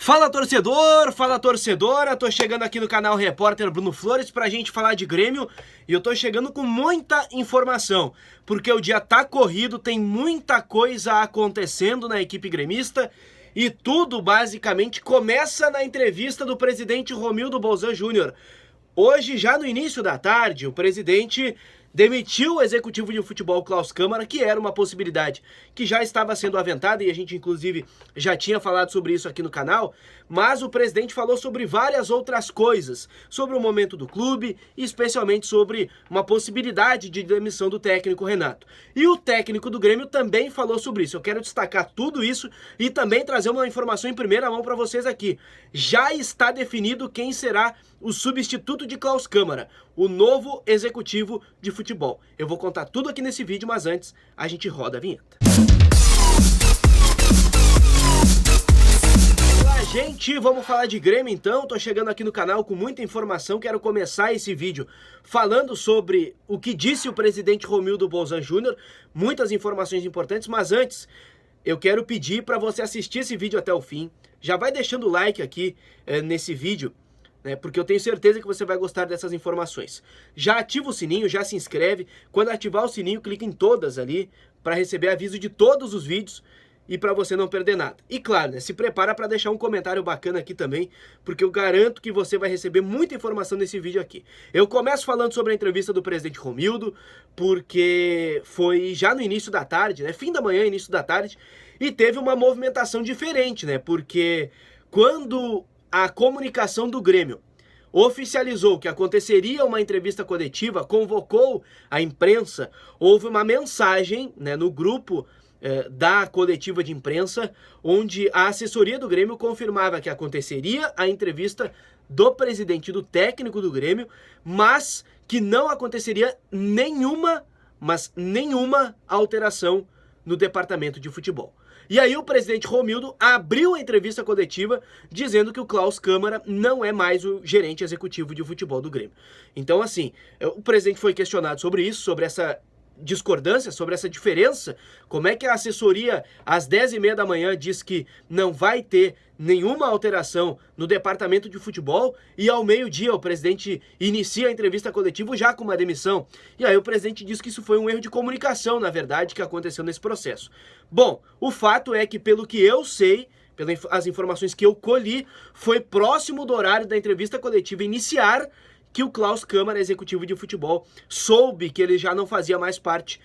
Fala torcedora, tô chegando aqui no canal Repórter Bruno Flores pra gente falar de Grêmio e eu tô chegando com muita informação, porque o dia tá corrido, tem muita coisa acontecendo na equipe gremista e tudo basicamente começa na entrevista do presidente Romildo Bolzan Júnior. Hoje, já no início da tarde, o presidente demitiu o executivo de futebol Klaus Câmara, que era uma possibilidade que já estava sendo aventada e a gente inclusive já tinha falado sobre isso aqui no canal, mas o presidente falou sobre várias outras coisas, sobre o momento do clube e especialmente sobre uma possibilidade de demissão do técnico Renato. E o técnico do Grêmio também falou sobre isso. Eu quero destacar tudo isso e também trazer uma informação em primeira mão para vocês aqui. Já está definido quem será o substituto de Klaus Câmara, o novo executivo de futebol. Eu vou contar tudo aqui nesse vídeo, mas antes a gente roda a vinheta. Olá, gente, vamos falar de Grêmio então. Tô chegando aqui no canal com muita informação. Quero começar esse vídeo falando sobre o que disse o presidente Romildo Bolzan Júnior. Muitas informações importantes, mas antes eu quero pedir para você assistir esse vídeo até o fim. Já vai deixando o like aqui nesse vídeo, porque eu tenho certeza que você vai gostar dessas informações. Já ativa o sininho, já se inscreve. Quando ativar o sininho, clica em todas ali para receber aviso de todos os vídeos e para você não perder nada. E claro, se prepara para deixar um comentário bacana aqui também, porque eu garanto que você vai receber muita informação nesse vídeo aqui. Eu começo falando sobre a entrevista do presidente Romildo, porque foi já no início da tarde, fim da manhã, início da tarde, e teve uma movimentação diferente, porque quando a comunicação do Grêmio oficializou que aconteceria uma entrevista coletiva, convocou a imprensa, houve uma mensagem no grupo da coletiva de imprensa, onde a assessoria do Grêmio confirmava que aconteceria a entrevista do presidente e do técnico do Grêmio, mas que não aconteceria nenhuma alteração no departamento de futebol. E aí o presidente Romildo abriu a entrevista coletiva dizendo que o Klaus Câmara não é mais o gerente executivo de futebol do Grêmio. Então, assim, o presidente foi questionado sobre isso, sobre essa discordância, sobre essa diferença. Como é que a assessoria às 10h30 da manhã diz que não vai ter nenhuma alteração no departamento de futebol e ao meio-dia o presidente inicia a entrevista coletiva já com uma demissão? E aí o presidente diz que isso foi um erro de comunicação, na verdade, que aconteceu nesse processo. Bom, o fato é que, pelo que eu sei, pelas informações que eu colhi, foi próximo do horário da entrevista coletiva iniciar que o Klaus Câmara, executivo de futebol, soube que ele já não fazia mais parte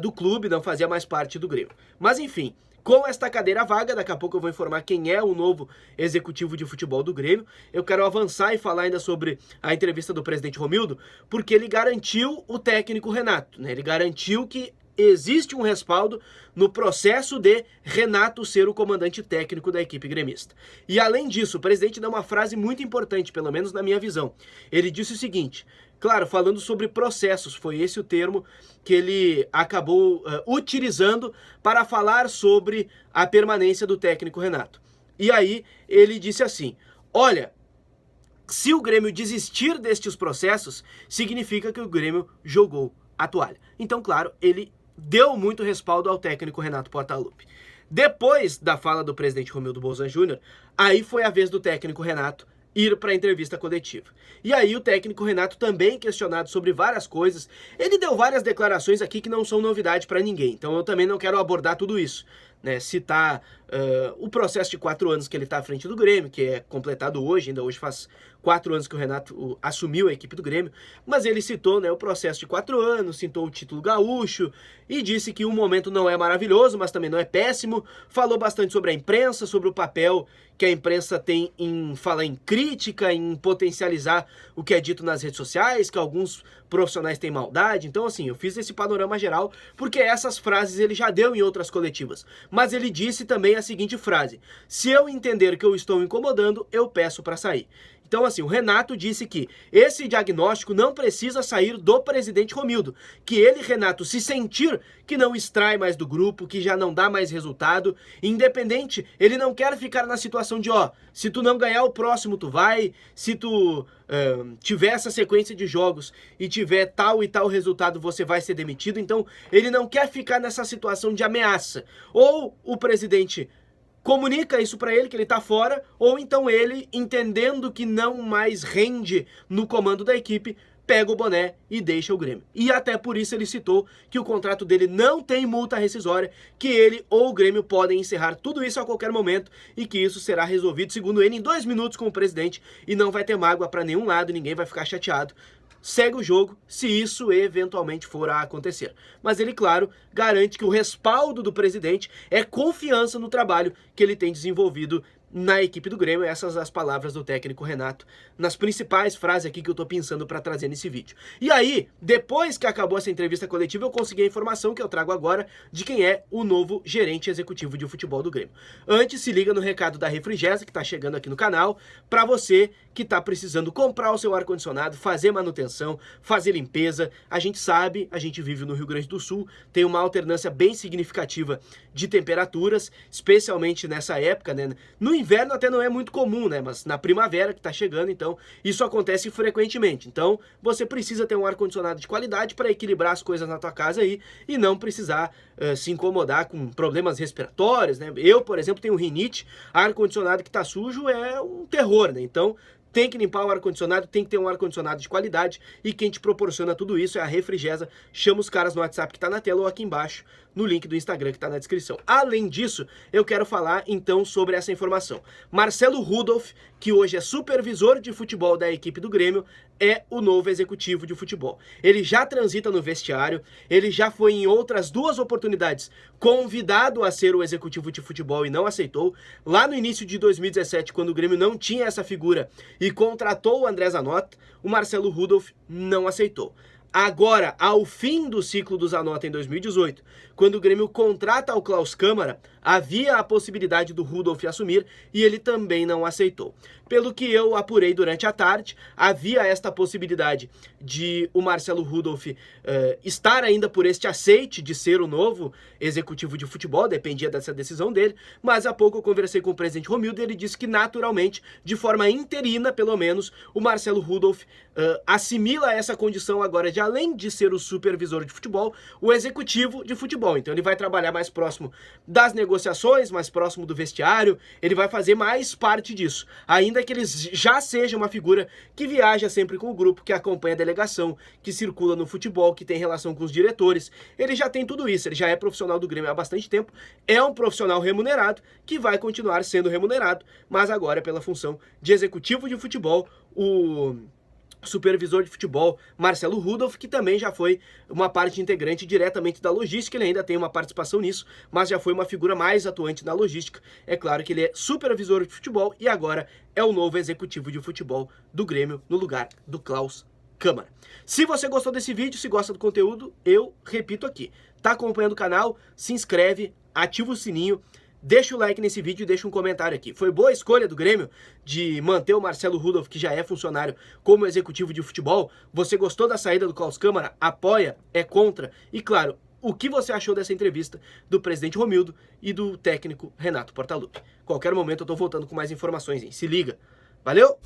do clube, não fazia mais parte do Grêmio. Mas enfim, com esta cadeira vaga, daqui a pouco eu vou informar quem é o novo executivo de futebol do Grêmio. Eu quero avançar e falar ainda sobre a entrevista do presidente Romildo, porque ele garantiu o técnico Renato, Ele garantiu que existe um respaldo no processo de Renato ser o comandante técnico da equipe gremista. E além disso, o presidente deu uma frase muito importante, pelo menos na minha visão. Ele disse o seguinte, claro, falando sobre processos, foi esse o termo que ele acabou utilizando para falar sobre a permanência do técnico Renato. E aí ele disse assim, olha, se o Grêmio desistir destes processos, significa que o Grêmio jogou a toalha. Então, claro, ele deu muito respaldo ao técnico Renato Portaluppi. Depois da fala do presidente Romildo Bolzan Júnior, aí foi a vez do técnico Renato ir para a entrevista coletiva. E aí o técnico Renato, também questionado sobre várias coisas, ele deu várias declarações aqui que não são novidade para ninguém, então eu também não quero abordar tudo isso, citar o processo de 4 anos que ele está à frente do Grêmio, que é completado hoje, ainda hoje faz 4 anos que o Renato assumiu a equipe do Grêmio, mas ele citou o processo de 4 anos, citou o título gaúcho e disse que o momento não é maravilhoso, mas também não é péssimo, falou bastante sobre a imprensa, sobre o papel que a imprensa tem em falar em crítica, em potencializar o que é dito nas redes sociais, que alguns profissionais têm maldade. Então, assim, eu fiz esse panorama geral porque essas frases ele já deu em outras coletivas. Mas ele disse também a seguinte frase, se eu entender que eu estou incomodando, eu peço para sair. Então, assim, o Renato disse que esse diagnóstico não precisa sair do presidente Romildo, que ele, Renato, se sentir que não extrai mais do grupo, que já não dá mais resultado, independente, ele não quer ficar na situação de, se tu não ganhar o próximo tu vai, se tu tiver essa sequência de jogos e tiver tal e tal resultado, você vai ser demitido. Então, ele não quer ficar nessa situação de ameaça. Ou o presidente comunica isso pra ele, que ele tá fora, ou então ele, entendendo que não mais rende no comando da equipe, pega o boné e deixa o Grêmio. E até por isso ele citou que o contrato dele não tem multa rescisória, que ele ou o Grêmio podem encerrar tudo isso a qualquer momento e que isso será resolvido, segundo ele, em 2 minutos com o presidente e não vai ter mágoa pra nenhum lado, ninguém vai ficar chateado. Segue o jogo se isso eventualmente for a acontecer. Mas ele, claro, garante que o respaldo do presidente é confiança no trabalho que ele tem desenvolvido na equipe do Grêmio. Essas as palavras do técnico Renato, nas principais frases aqui que eu tô pensando para trazer nesse vídeo. E aí, depois que acabou essa entrevista coletiva, eu consegui a informação que eu trago agora de quem é o novo gerente executivo de futebol do Grêmio. Antes, se liga no recado da Refrigesa, que tá chegando aqui no canal, para você que tá precisando comprar o seu ar-condicionado, fazer manutenção, fazer limpeza. A gente sabe, a gente vive no Rio Grande do Sul, tem uma alternância bem significativa de temperaturas, especialmente nessa época, né? No inverno até não é muito comum, né? Mas na primavera que tá chegando, então, isso acontece frequentemente. Então, você precisa ter um ar-condicionado de qualidade para equilibrar as coisas na tua casa aí e não precisar se incomodar com problemas respiratórios, né? Eu, por exemplo, tenho rinite, ar-condicionado que tá sujo é um terror, né? Então, tem que limpar o ar-condicionado, tem que ter um ar-condicionado de qualidade e quem te proporciona tudo isso é a Refrigesa. Chama os caras no WhatsApp que tá na tela ou aqui embaixo no link do Instagram que tá na descrição. Além disso, eu quero falar então sobre essa informação. Marcelo Rudolph, que hoje é supervisor de futebol da equipe do Grêmio, é o novo executivo de futebol. Ele já transita no vestiário, ele já foi em outras 2 oportunidades convidado a ser o executivo de futebol e não aceitou. Lá no início de 2017, quando o Grêmio não tinha essa figura e contratou o André Zanota, o Marcelo Rudolph não aceitou. Agora, ao fim do ciclo do Zanota em 2018, quando o Grêmio contrata o Klaus Câmara, havia a possibilidade do Rudolph assumir e ele também não aceitou. Pelo que eu apurei durante a tarde, havia esta possibilidade de o Marcelo Rudolph estar ainda por este aceite de ser o novo executivo de futebol, dependia dessa decisão dele, mas há pouco eu conversei com o presidente Romildo e ele disse que naturalmente, de forma interina pelo menos, o Marcelo Rudolph assimila essa condição agora de, além de ser o supervisor de futebol, o executivo de futebol. Então ele vai trabalhar mais próximo das negociações, mais próximo do vestiário, ele vai fazer mais parte disso. Ainda que ele já seja uma figura que viaja sempre com o grupo, que acompanha a delegação, que circula no futebol, que tem relação com os diretores, ele já tem tudo isso, ele já é profissional do Grêmio há bastante tempo, é um profissional remunerado, que vai continuar sendo remunerado, mas agora pela função de executivo de futebol, o supervisor de futebol Marcelo Rudolph, que também já foi uma parte integrante diretamente da logística, ele ainda tem uma participação nisso, mas já foi uma figura mais atuante na logística. É claro que ele é supervisor de futebol e agora é o novo executivo de futebol do Grêmio, no lugar do Klaus Câmara. Se você gostou desse vídeo, se gosta do conteúdo, eu repito aqui, tá acompanhando o canal, se inscreve, ativa o sininho, deixa o like nesse vídeo e deixa um comentário aqui. Foi boa a escolha do Grêmio de manter o Marcelo Rudolph, que já é funcionário, como executivo de futebol? Você gostou da saída do Klaus Câmara? Apoia? É contra? E claro, o que você achou dessa entrevista do presidente Romildo e do técnico Renato Portaluppi? Qualquer momento eu tô voltando com mais informações, hein? Se liga! Valeu!